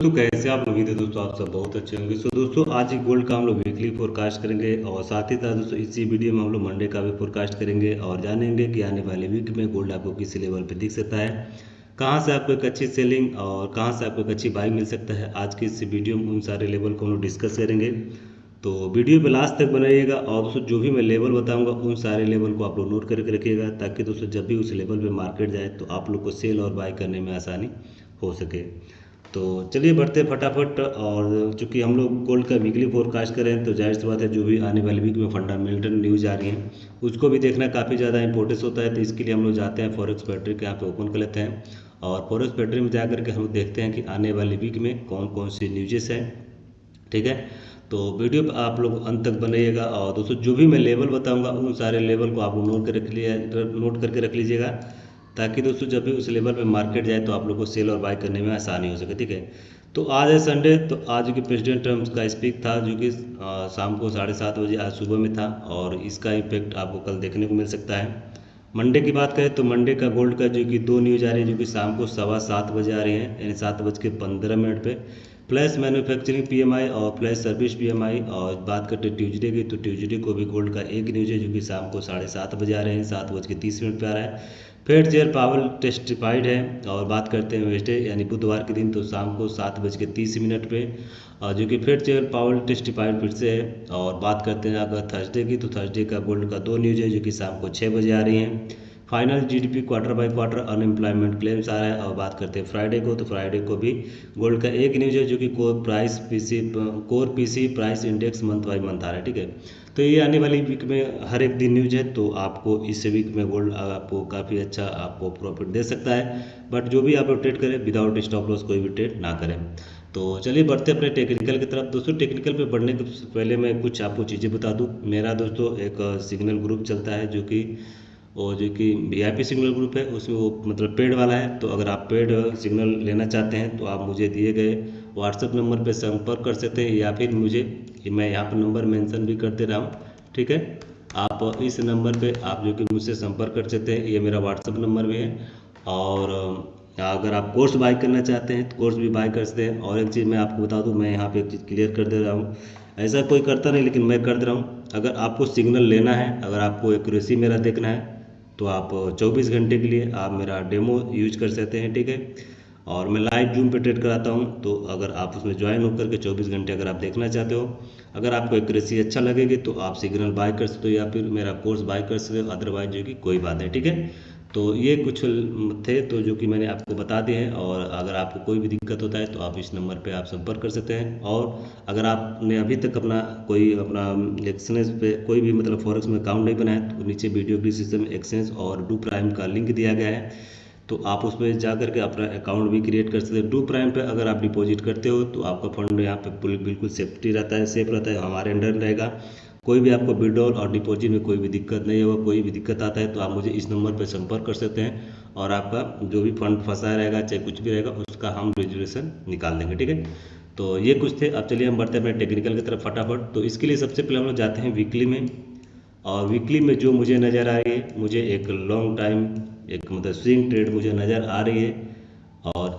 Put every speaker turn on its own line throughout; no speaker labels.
तो कैसे आप उम्मीद है दोस्तों आप सब बहुत अच्छे होंगे। दोस्तों आज ही गोल्ड का हम लोग वीकली फोरकास्ट करेंगे और साथ ही साथ दोस्तों इसी वीडियो में हम लोग मंडे का भी फोरकास्ट करेंगे और जानेंगे कि आने वाले वीक में गोल्ड आपको किस लेवल पे दिख सकता है, कहाँ से आपको एक अच्छी सेलिंग और कहाँ से आपको एक अच्छी बाइंग मिल सकता है। आज की इस वीडियो में उन सारे लेवल को हम लोग डिस्कस करेंगे, तो वीडियो पे लास्ट तक बनाइएगा। और दोस्तों जो भी मैं लेवल बताऊंगा उन सारे लेवल को आप लोग नोट करके रखिएगा, ताकि दोस्तों जब भी उस लेवल पे मार्केट जाए तो आप लोग को सेल और बाय करने में आसानी हो सके। तो चलिए बढ़ते हैं फटाफट। और चूंकि हम लोग गोल्ड का वीकली फोरकास्ट करें तो जाहिर सी बात है जो भी आने वाले वीक में फंडामेंटल न्यूज आ रही है उसको भी देखना काफ़ी ज़्यादा इंपॉर्टेंस होता है। तो इसके लिए हम लोग जाते हैं फॉरेक्स पैट्री के यहाँ पे ओपन कर लेते हैं और फॉरेक्स पैट्री में जा करके हम लोग देखते हैं कि आने वाले वीक में कौन कौन सी न्यूजेस हैं। ठीक है, तो वीडियो पे आप लोग अंत तक बनाइएगा। और दोस्तों जो भी मैं लेवल बताऊंगा उन सारे लेवल को आप लोग नोट करके रख लीजिएगा, ताकि दोस्तों जब भी उस लेवल पे मार्केट जाए तो आप लोग को सेल और बाय करने में आसानी हो सके। ठीक है, तो आज है संडे, तो आज के प्रेसिडेंट ट्रम्प का स्पीच था जो कि शाम को 7:30 बजे आज सुबह में था, और इसका इम्पेक्ट आपको कल देखने को मिल सकता है। मंडे की बात करें तो मंडे का गोल्ड का जो कि दो न्यूज आ रही है जो कि शाम को 7:15 बजे आ रही है, यानी 7:15 पे। फ्लैश मैन्युफैक्चरिंग पीएमआई और फ्लैश सर्विस पीएमआई। और बात करते हैं ट्यूसडे की, तो ट्यूसडे को भी गोल्ड का एक न्यूज है जो कि शाम को 7:30 बजे आ रहे हैं, 7:30 पे आ रहा है। फेड चेयर पावल टेस्टिफाइड है। और बात करते हैं वेस्डे यानी बुधवार के दिन, तो शाम को 7:30 पे, और जो कि फेड चेयर पावल टेस्टिफाइड फिर से है। और बात करते हैं अगर थर्सडे की, तो थर्सडे का गोल्ड का दो न्यूज है जो कि शाम को 6 बजे आ रही हैं। Final GDP quarter by quarter unemployment claims आ रहा है। और बात करते हैं फ्राइडे को, तो फ्राइडे को भी गोल्ड का एक न्यूज है जो कि core PC price index month by month आ रहा है। ठीक है, तो ये आने वाली वीक में हर एक दिन न्यूज है, तो आपको इस वीक में गोल्ड आपको काफ़ी अच्छा आपको प्रॉफिट दे सकता है। बट जो भी आप ट्रेड करें विदाउट स्टॉप लॉस कोई भी ट्रेड ना करें। तो चलिए बढ़ते हैं अपने टेक्निकल की तरफ। दोस्तों टेक्निकल पे बढ़ने के पहले मैं कुछ आपको चीज़ें बता दूं। मेरा दोस्तों एक सिग्नल ग्रुप चलता है जो कि वीआईपी सिग्नल ग्रुप है, उसमें वो मतलब पेड वाला है। तो अगर आप पेड सिग्नल लेना चाहते हैं तो आप मुझे दिए गए व्हाट्सएप नंबर पर संपर्क कर सकते हैं, या फिर मुझे मैं यहाँ पर नंबर मेंशन भी कर दे रहा हूँ। ठीक है, आप इस नंबर पे आप जो कि मुझसे संपर्क कर सकते हैं, ये मेरा व्हाट्सएप नंबर भी है। और अगर आप कोर्स बाय करना चाहते हैं तो कोर्स भी बाय कर सकते हैं। और एक चीज़ मैं आपको बता दूं, मैं यहाँ पे एक चीज़ क्लियर कर दे रहा हूँ, ऐसा कोई करता नहीं लेकिन मैं कर दे रहा हूँ। अगर आपको सिग्नल लेना है, अगर आपको एक्यूरेसी मेरा देखना है, तो आप 24 घंटे के लिए आप मेरा डेमो यूज कर सकते हैं। ठीक है, और मैं लाइव जूम पे ट्रेड कराता हूँ, तो अगर आप उसमें ज्वाइन होकर के 24 घंटे अगर आप देखना चाहते हो, अगर आपको एक्यूरेसी अच्छा लगेगी तो आप सिग्नल बाय कर सकते हो या फिर मेरा कोर्स बाय कर सकते हो, अदरवाइज जो कि कोई बात नहीं। ठीक है, तो ये कुछ थे तो जो कि मैंने आपको बता दिए हैं। और अगर आपको कोई भी दिक्कत होता है तो आप इस नंबर पे आप संपर्क कर सकते हैं। और अगर आपने अभी तक अपना एक्सचेंज पे कोई भी मतलब फॉरेक्स में अकाउंट नहीं बनाया तो नीचे वीडियो डिस्क्रिप्शन में एक्सचेंज और डू प्राइम का लिंक दिया गया है, तो आप उस पर जा करके अपना अकाउंट भी क्रिएट कर सकते हैं। डू प्राइम पे अगर आप डिपॉजिट करते हो तो आपका फंड यहाँ पे बिल्कुल सेफ्टी रहता है, सेफ रहता है, हमारे अंडर रहेगा। कोई भी आपको विड्रॉल और डिपॉजिट में कोई भी दिक्कत नहीं होगा। कोई भी दिक्कत आता है तो आप मुझे इस नंबर पर संपर्क कर सकते हैं, और आपका जो भी फंड फंसा रहेगा चाहे कुछ भी रहेगा उसका हम रेजुलेशन निकाल देंगे। ठीक है, तो ये कुछ थे। अब चलिए हम बढ़ते हैं अपने टेक्निकल की तरफ फटाफट। तो इसके लिए सबसे पहले हम लोग जाते हैं वीकली में। और वीकली में जो मुझे नज़र आ रही है, मुझे एक लॉन्ग टाइम एक मतलब स्विंग ट्रेड मुझे नज़र आ रही है। और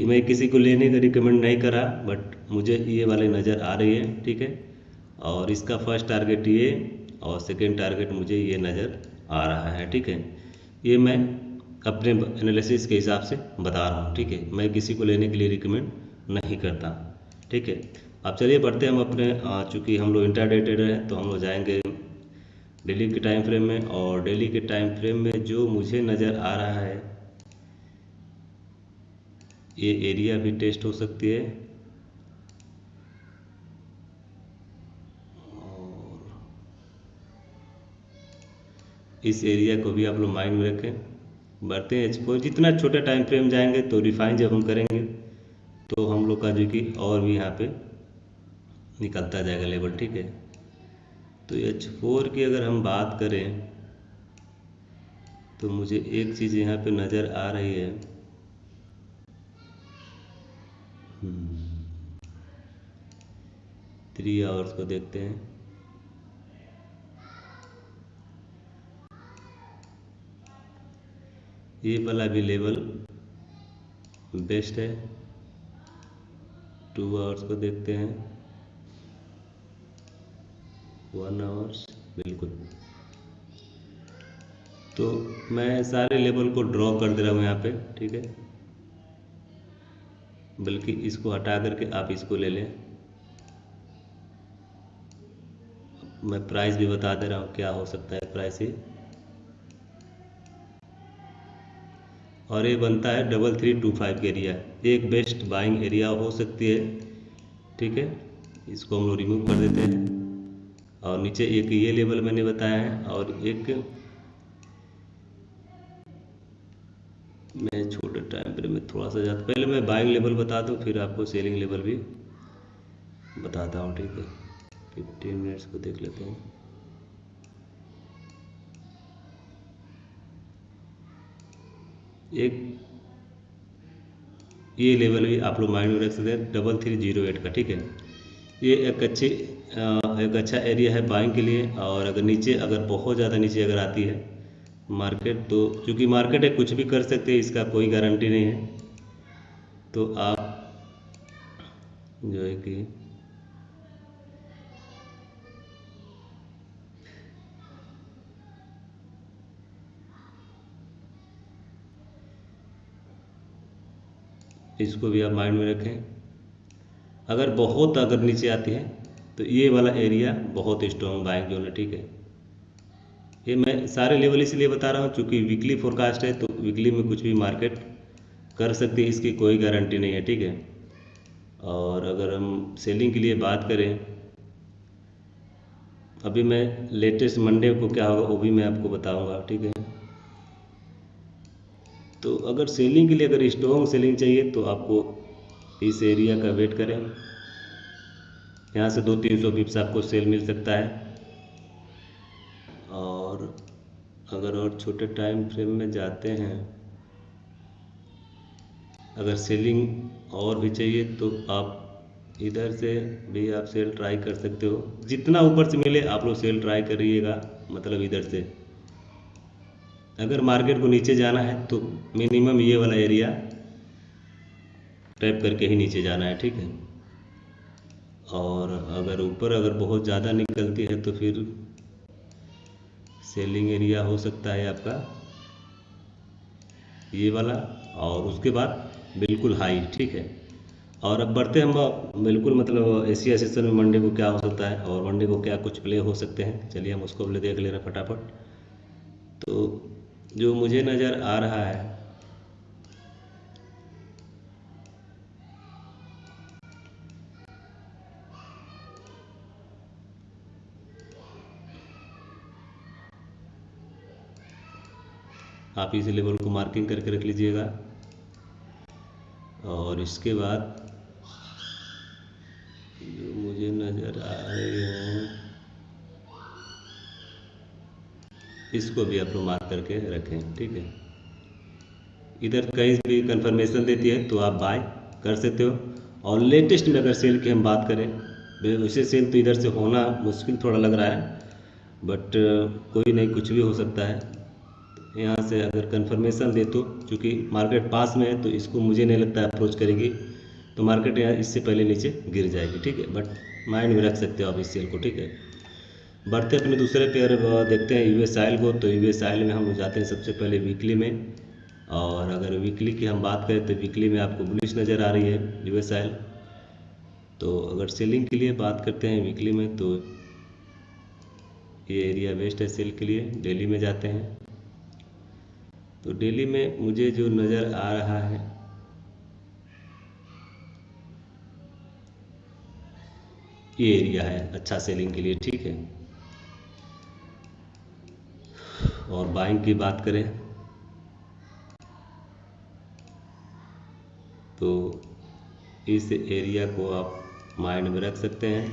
मैं किसी को लेने का रिकमेंड नहीं करा, बट मुझे ये वाली नज़र आ रही है। ठीक है, और इसका फर्स्ट टारगेट ये और सेकंड टारगेट मुझे ये नज़र आ रहा है। ठीक है, ये मैं अपने एनालिसिस के हिसाब से बता रहा हूँ। ठीक है, मैं किसी को लेने के लिए रिकमेंड नहीं करता। ठीक है, अब चलिए बढ़ते हैं हम अपने चूँकि हम लोग इंट्राडे ट्रेडर हैं तो हम लोग जाएंगे डेली के टाइम फ्रेम में। और डेली के टाइम फ्रेम में जो मुझे नज़र आ रहा है, ये एरिया भी टेस्ट हो सकती है। इस एरिया को भी आप लोग माइंड में रखें। बढ़ते हैं एक्सपो, जितना छोटा टाइम फ्रेम जाएंगे तो रिफाइन जब हम करेंगे तो हम लोग का जो कि और भी यहाँ पे निकलता जाएगा लेवल। ठीक है, तो H4 की अगर हम बात करें तो मुझे एक चीज़ यहाँ पे नज़र आ रही है। 3 आवर्स को देखते हैं। ये वाला भी लेवल बेस्ट है। 2 आवर्स को देखते हैं, 1 आवर्स, बिल्कुल। तो मैं सारे लेवल को ड्रॉ कर दे रहा हूँ यहाँ पे, ठीक है। बल्कि इसको हटा करके आप इसको ले लें। मैं प्राइस भी बता दे रहा हूँ क्या हो सकता है प्राइस ही। और ये बनता है 3325 के एरिया, एक बेस्ट बाइंग एरिया हो सकती है, ठीक है। इसको हम लोग रिमूव कर देते हैं। और नीचे एक ये लेवल मैंने बताया है, और एक मैं छोटे टाइम फ्रेम में थोड़ा सा ज़्यादा, पहले मैं बाइंग लेवल बता दूं, फिर आपको सेलिंग लेवल भी बताता हूं, ठीक है। 15 मिनट्स को देख लेते हैं। एक ये लेवल भी आप लोग माइंड में रख सकते हैं, 3308 का, ठीक है। ये एक अच्छा एरिया है बाइंग के लिए। और अगर नीचे, अगर बहुत ज़्यादा नीचे अगर आती है मार्केट, तो चूँकि मार्केट है, कुछ भी कर सकते हैं, इसका कोई गारंटी नहीं है। तो आप जो है कि इसको भी आप माइंड में रखें। अगर नीचे आती है तो ये वाला एरिया बहुत स्ट्रॉन्ग बाइंग जोन है, ठीक है। ये मैं सारे लेवल इसलिए बता रहा हूँ क्योंकि वीकली फोरकास्ट है, तो वीकली में कुछ भी मार्केट कर सकती है, इसकी कोई गारंटी नहीं है, ठीक है। और अगर हम सेलिंग के लिए बात करें, अभी मैं लेटेस्ट मंडे को क्या होगा वो भी मैं आपको बताऊंगा, ठीक है। तो अगर सेलिंग के लिए, अगर स्ट्रॉन्ग सेलिंग चाहिए तो आपको इस एरिया का वेट करें। यहाँ से 200-300 पिप्स आपको सेल मिल सकता है। और अगर और छोटे टाइम फ्रेम में जाते हैं, अगर सेलिंग और भी चाहिए तो आप इधर से भी आप सेल ट्राई कर सकते हो। जितना ऊपर से मिले आप लोग सेल ट्राई करिएगा, मतलब इधर से। अगर मार्केट को नीचे जाना है तो मिनिमम ये वाला एरिया टैप करके ही नीचे जाना है, ठीक है। और अगर ऊपर अगर बहुत ज़्यादा निकलती है तो फिर सेलिंग एरिया हो सकता है आपका ये वाला, और उसके बाद बिल्कुल हाई, ठीक है। और अब बढ़ते हम बिल्कुल, मतलब एशिया सेशन में मंडे को क्या हो सकता है और मंडे को क्या कुछ प्ले हो सकते हैं, चलिए हम उसको पहले देख ले रहे हैं फटाफट। तो जो मुझे नज़र आ रहा है, आप इस लेवल को मार्किंग करके रख लीजिएगा। और इसके बाद जो मुझे नज़र आ रहे हैं, इसको भी आप लोग मार्क करके रखें, ठीक है। इधर कहीं भी कंफर्मेशन देती है तो आप बाय कर सकते हो। और लेटेस्ट में अगर सेल की हम बात करें, वैसे सेल तो इधर से होना मुश्किल थोड़ा लग रहा है, बट कोई नहीं, कुछ भी हो सकता है। यहाँ से अगर कंफर्मेशन दे तो, चूँकि मार्केट पास में है तो इसको मुझे नहीं लगता अप्रोच करेगी, तो मार्केट यहाँ इससे पहले नीचे गिर जाएगी, ठीक है। बट माइंड में रख सकते हो आप इस सेल को, ठीक है। बढ़ते अपने दूसरे पेयर देखते हैं यूएस ऑयल को। तो यूएस ऑयल में हम लोग जाते हैं सबसे पहले वीकली में। और अगर वीकली की हम बात करें तो वीकली में आपको बुलिश नज़र आ रही है यूएस ऑयल। तो अगर सेलिंग के लिए बात करते हैं वीकली में, तो ये एरिया बेस्ट है सेल के लिए। डेली में जाते हैं तो डेली में मुझे जो नज़र आ रहा है, ये एरिया है अच्छा सेलिंग के लिए, ठीक है। और बाइंग की बात करें तो इस एरिया को आप माइंड में रख सकते हैं,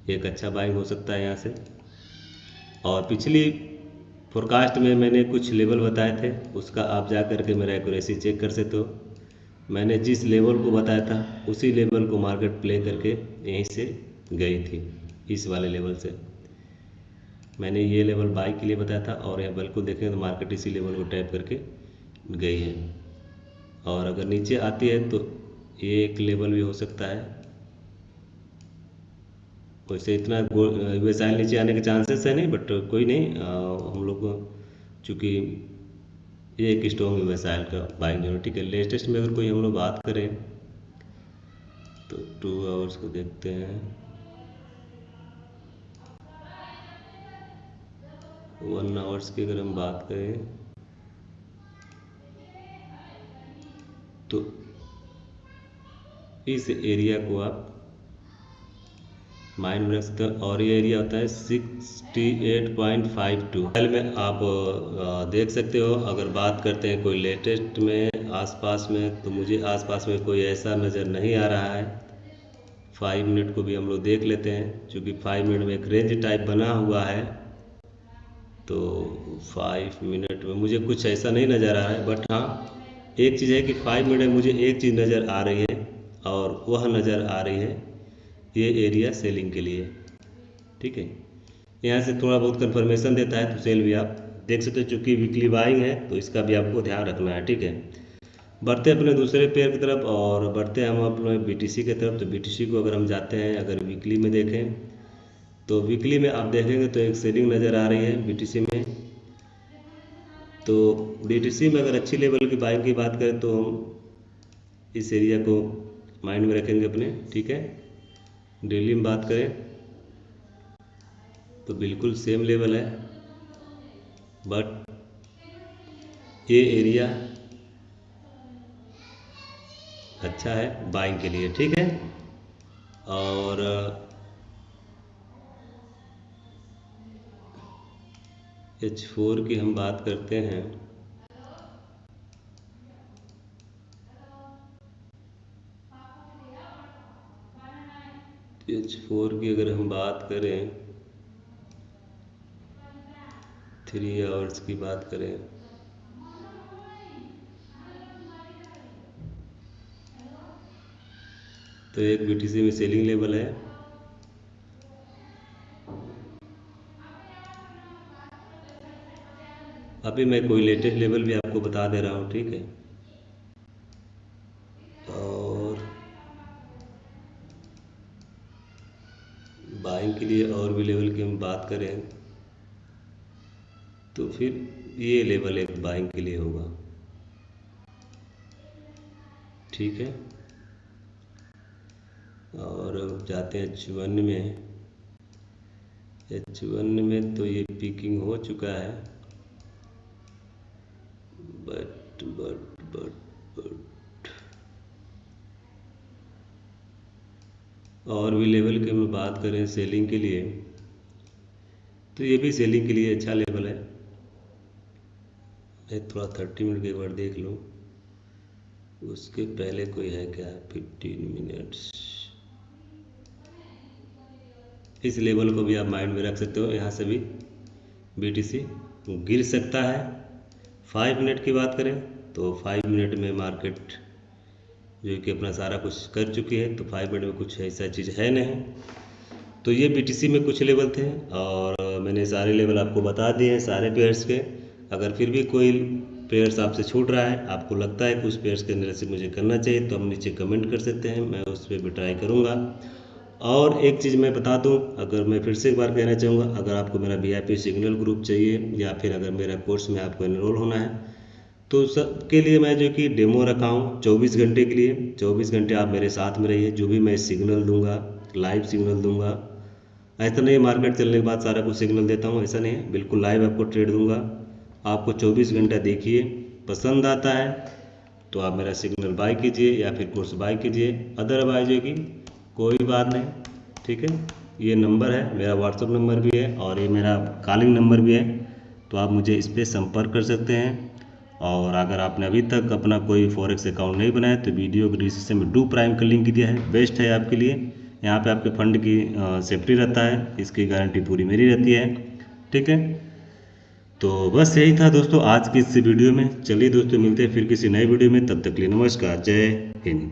एक अच्छा बाइंग हो सकता है यहाँ से। और पिछली फोरकास्ट में मैंने कुछ लेवल बताए थे, उसका आप जा कर के मेरा एक्यूरेसी चेक कर सकते हो। मैंने जिस लेवल को बताया था उसी लेवल को मार्केट प्ले करके यहीं से गई थी। इस वाले लेवल से मैंने ये लेवल बाई के लिए बताया था, और यहाँ बिल्कुल देखें तो मार्केट इसी लेवल को टैप करके गई है। और अगर नीचे आती है तो ये एक लेवल भी हो सकता है। वैसे इतना मिसाइल नीचे आने के चांसेस है नहीं, बट कोई नहीं, हम लोग को चूँकि ये एक स्ट्रॉन्ग मिसाइल का बाइंग जो, ठीक है। लेटेस्ट में अगर कोई हम लोग बात करें तो 2 आवर्स को देखते हैं, 1 आवर्स की अगर हम बात करें तो इस एरिया को आप माइंड में रख सकते हैं, और ये एरिया होता है 68.52 में आप देख सकते हो। अगर बात करते हैं कोई लेटेस्ट में आसपास में, तो मुझे आसपास में कोई ऐसा नज़र नहीं आ रहा है। 5 मिनट को भी हम लोग देख लेते हैं, क्योंकि 5 मिनट में एक रेंज टाइप बना हुआ है, तो 5 मिनट में मुझे कुछ ऐसा नहीं नज़र आ रहा है। बट हाँ, एक चीज़ है कि 5 मिनट में मुझे एक चीज़ नज़र आ रही है, और वह नज़र आ रही है ये एरिया सेलिंग के लिए, ठीक है। यहाँ से थोड़ा बहुत कंफर्मेशन देता है, तो सेल भी आप देख सकते हो। चूँकि वीकली बाइंग है तो इसका भी आपको ध्यान रखना है, ठीक है। बढ़ते अपने दूसरे पेयर की तरफ, और बढ़ते हैं हम अपने BTC की तरफ। तो BTC को अगर हम जाते हैं, अगर वीकली में देखें तो वीकली में आप देखेंगे तो एक सेलिंग नज़र आ रही है BTC में। तो BTC में अगर अच्छी लेवल की बाइंग की बात करें तो हम इस एरिया को माइंड में रखेंगे अपने, ठीक है। डेली में बात करें तो बिल्कुल सेम लेवल है, बट ये एरिया अच्छा है बाइंग के लिए, ठीक है। और H4 की हम बात करते हैं, H4 की अगर हम बात करें, 3 आवर्स की बात करें तो एक BTC में सेलिंग लेवल है। अभी मैं कोई लेटेस्ट लेवल भी आपको बता दे रहा हूँ, ठीक है। और बाइंग के लिए और भी लेवल की हम बात करें तो फिर ये लेवल एक बाइंग के लिए होगा, ठीक है। और अब जाते हैं H1 में। H1 में तो ये पीकिंग हो चुका है, बट और भी लेवल की हम बात करें सेलिंग के लिए तो ये भी सेलिंग के लिए अच्छा लेवल है। मैं थोड़ा 30 मिनट के एक बार देख लूँ, उसके पहले कोई है क्या? 15 मिनट्स, इस लेवल को भी आप माइंड में रख सकते हो। यहाँ से भी BTC गिर सकता है। 5 मिनट की बात करें तो 5 मिनट में मार्केट जो कि अपना सारा कुछ कर चुकी है, तो 5 मिनट में कुछ ऐसा चीज़ है नहीं। तो ये BTC में कुछ लेवल थे, और मैंने सारे लेवल आपको बता दिए हैं सारे पेयर्स के। अगर फिर भी कोई पेयर्स आपसे छूट रहा है, आपको लगता है कि उस पेयर्स के अंदर से मुझे करना चाहिए, तो हम नीचे कमेंट कर सकते हैं, मैं उस पर भी ट्राई करूँगा। और एक चीज़ मैं बता दूं, अगर मैं फिर से एक बार कहना चाहूँगा, अगर आपको मेरा VIP सिग्नल ग्रुप चाहिए, या फिर अगर मेरा कोर्स में आपको एनरोल होना है, तो सबके लिए मैं जो कि डेमो रखा हूँ 24 घंटे के लिए। 24 घंटे आप मेरे साथ में रहिए, जो भी मैं सिग्नल दूंगा, लाइव सिग्नल दूंगा। ऐसा नहीं मार्केट चलने के बाद सारा कुछ सिग्नल देता हूँ, ऐसा नहीं है, बिल्कुल लाइव आपको ट्रेड दूंगा। आपको 24 घंटा देखिए, पसंद आता है तो आप मेरा सिग्नल बाय कीजिए या फिर कोर्स बाय कीजिए, अदरवाइज होगी कोई बात नहीं, ठीक है। ये नंबर है मेरा, व्हाट्सअप नंबर भी है, और ये मेरा कॉलिंग नंबर भी है, तो आप मुझे इस पर संपर्क कर सकते हैं। और अगर आपने अभी तक अपना कोई फॉरेक्स अकाउंट नहीं बनाया तो वीडियो के डिस्क्रिप्शन में डू प्राइम का लिंक दिया है, बेस्ट है आपके लिए। यहाँ पे आपके फंड की सेफ्टी रहता है, इसकी गारंटी पूरी मेरी रहती है, ठीक है। तो बस यही था दोस्तों आज की इस वीडियो में। चलिए दोस्तों, मिलते हैं फिर किसी नए वीडियो में, तब तक के लिए नमस्कार, जय हिंद।